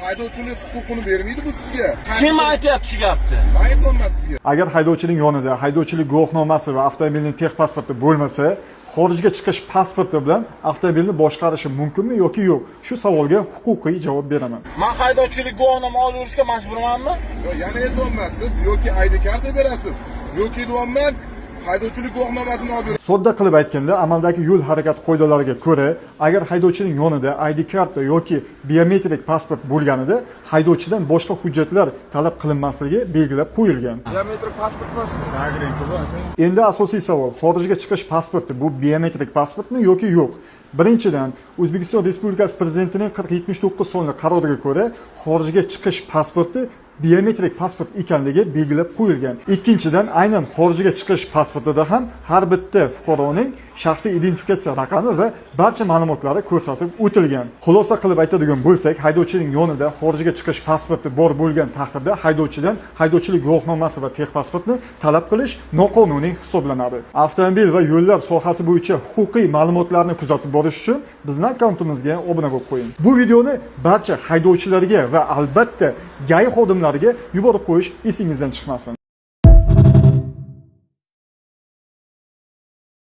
Haydovchilik huquqini bermaydi bu sizga. Kim aytyapti shu gapni? Men aytolmas sizga. Agar haydovchining yonida haydovchilik guvohnomasi va avtomobilning texpasporti bo'lmasa, xorijga chiqish pasporti bilan avtomobilni boshqarishi mumkinmi yoki yo'q? Shu savolga huquqiy javob beraman. Men haydovchilik guvohnoma olishga majburmanmi? Yo, yana aytolmassiz yoki ID karta berasiz yoki deyapman haydovchilik guvohnomasini olib berasiz. Sodda qilib aytganda, amaldagi yo'l harakati qoidalariga ko'ra, agar haydovchining yonida ID karta yoki biometrik pasport bo'lganida, haydovchidan boshqa hujjatlar talab qilinmasligi belgilab qo'yilgan. Biometrik pasport emas. Endi asosiy savol, xorijga chiqish pasporti bu biometrik pasportmi yoki yo'q? Birinchidan, O'zbekiston Respublikasi Prezidentining 4079 sonli qaroriga ko'ra, xorijga chiqish pasporti biometrik pasport ekanligi belgilab qo'yilgan. Ikkinchidan, aynan xorijga chiqish pasportida ham har bitta fuqaroning shaxsiy identifikatsiya raqami va barcha ma'lumotlari ko'rsatib o'tilgan. Xulosa qilib aytadigan bo'lsak, haydovchining yonida xorijga chiqish pasporti bor bo'lgan taqdirda haydovchidan haydovchilik guvohnomasi va texpasportni talab qilish noqonuniy hisoblanadi. Avtomobil va yo'llar sohasi bo'yicha huquqiy ma'lumotlarni kuzatib borish uchun bizning akkauntimizga obuna bo'lib qo'ying. Bu videoni barcha haydovchilarga va albatta GAI xodimlariga yuborib qo'yish esingizdan chiqmasin.